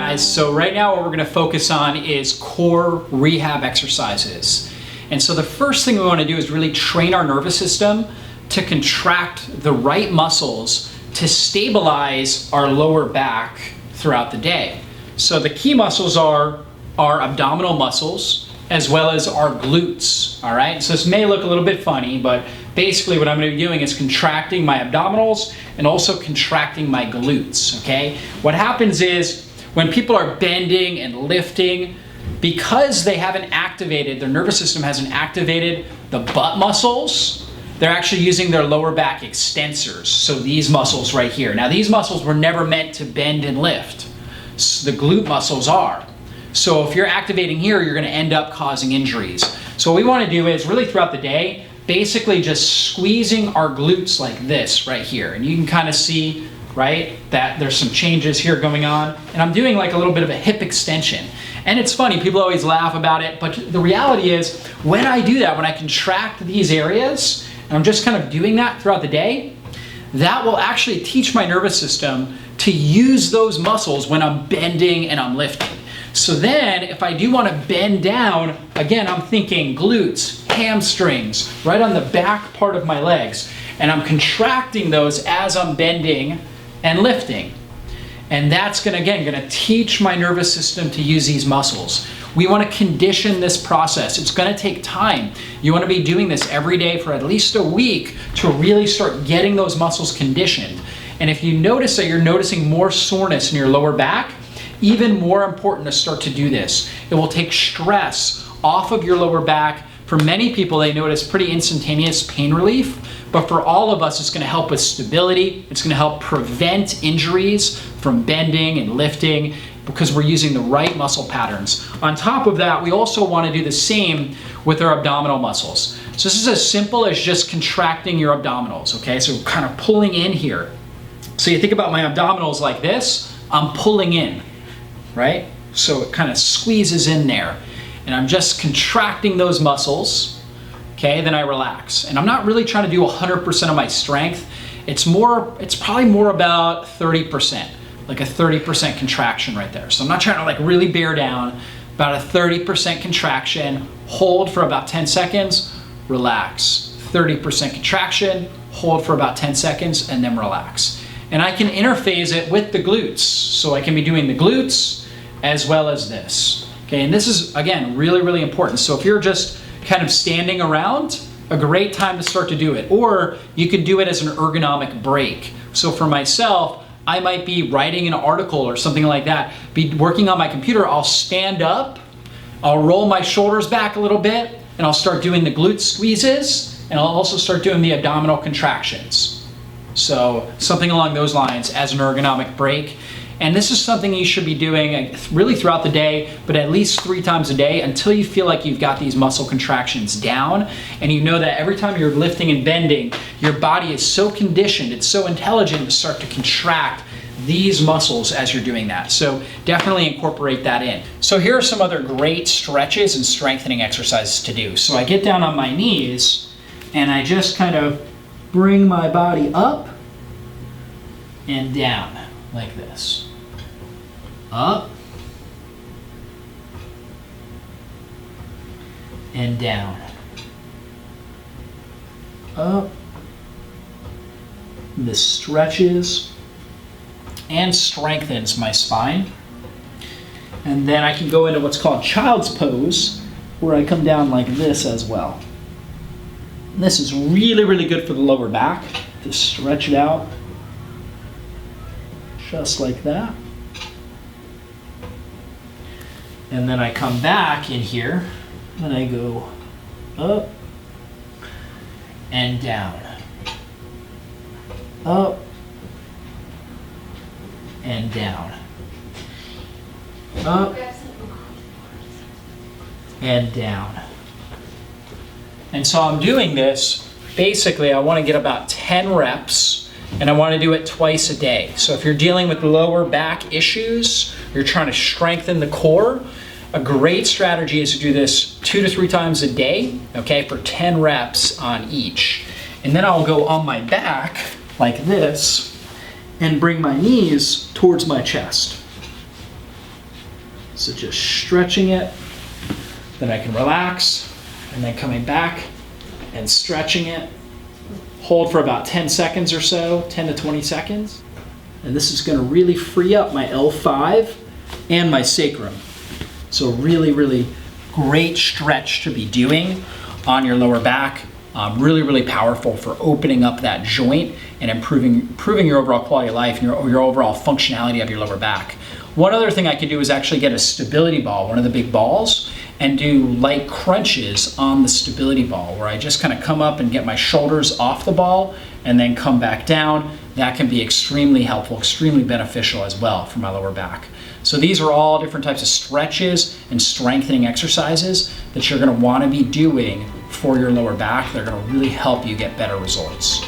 guys. So right now what we're gonna focus on is core rehab exercises. And so the first thing we wanna do is really train our nervous system to contract the right muscles to stabilize our lower back throughout the day. So the key muscles are our abdominal muscles as well as our glutes, all right? So this may look a little bit funny, but basically what I'm gonna be doing is contracting my abdominals and also contracting my glutes, okay? What happens is when people are bending and lifting, because they haven't activated, their nervous system hasn't activated the butt muscles, they're actually using their lower back extensors. So these muscles right here. Now these muscles were never meant to bend and lift. The glute muscles are. So if you're activating here, you're gonna end up causing injuries. So what we wanna do is really throughout the day, basically just squeezing our glutes like this right here. And you can kind of see, right, that there's some changes here going on. And I'm doing like a little bit of a hip extension. And it's funny, people always laugh about it, but the reality is when I do that, when I contract these areas, and I'm just kind of doing that throughout the day, that will actually teach my nervous system to use those muscles when I'm bending and I'm lifting. So then if I do want to bend down, again, I'm thinking glutes, hamstrings, right on the back part of my legs. And I'm contracting those as I'm bending and lifting. And that's gonna teach my nervous system to use these muscles. We want to condition this process. It's gonna take time. You want to be doing this every day for at least a week to really start getting those muscles conditioned. And if you notice that you're noticing more soreness in your lower back, even more important to start to do this. It will take stress off of your lower back. For many people, they notice pretty instantaneous pain relief, but for all of us, it's gonna help with stability. It's gonna help prevent injuries from bending and lifting because we're using the right muscle patterns. On top of that, we also wanna do the same with our abdominal muscles. So this is as simple as just contracting your abdominals, okay? So kind of pulling in here. So you think about my abdominals like this, I'm pulling in, right? So it kind of squeezes in there. And I'm just contracting those muscles, okay? Then I relax. And I'm not really trying to do 100% of my strength. It's probably more about 30%, like a 30% contraction right there. So I'm not trying to like really bear down, about a 30% contraction, hold for about 10 seconds, relax. 30% contraction, hold for about 10 seconds, and then relax. And I can interphase it with the glutes. So I can be doing the glutes as well as this. Okay, and this is, again, really, really important. So if you're just kind of standing around, a great time to start to do it. Or you could do it as an ergonomic break. So for myself, I might be writing an article or something like that, be working on my computer, I'll stand up, I'll roll my shoulders back a little bit, and I'll start doing the glute squeezes, and I'll also start doing the abdominal contractions. So something along those lines as an ergonomic break. And this is something you should be doing really throughout the day, but at least 3 times a day until you feel like you've got these muscle contractions down. And you know that every time you're lifting and bending, your body is so conditioned, it's so intelligent to start to contract these muscles as you're doing that. So definitely incorporate that in. So here are some other great stretches and strengthening exercises to do. So I get down on my knees and I just kind of bring my body up and down like this. Up and down. Up. This stretches and strengthens my spine. And then I can go into what's called child's pose, where I come down like this as well. And this is really, really good for the lower back, to stretch it out just like that. And then I come back in here and I go up and down. Up and down. Up and down. And so I'm doing this, basically I want to get about 10 reps, and I want to do it twice a day. So if you're dealing with lower back issues, you're trying to strengthen the core, a great strategy is to do this 2 to 3 times a day, okay, for 10 reps on each. And then I'll go on my back like this and bring my knees towards my chest. So just stretching it, then I can relax, and then coming back and stretching it. Hold for about 10 seconds or so, 10 to 20 seconds. And this is gonna really free up my L5 and my sacrum. So really, really great stretch to be doing on your lower back. Really, really powerful for opening up that joint and improving your overall quality of life and your overall functionality of your lower back. One other thing I can do is actually get a stability ball, one of the big balls, and do light crunches on the stability ball, where I just kind of come up and get my shoulders off the ball and then come back down. That can be extremely helpful, extremely beneficial as well for my lower back. So these are all different types of stretches and strengthening exercises that you're going to want to be doing for your lower back. They're going to really help you get better results.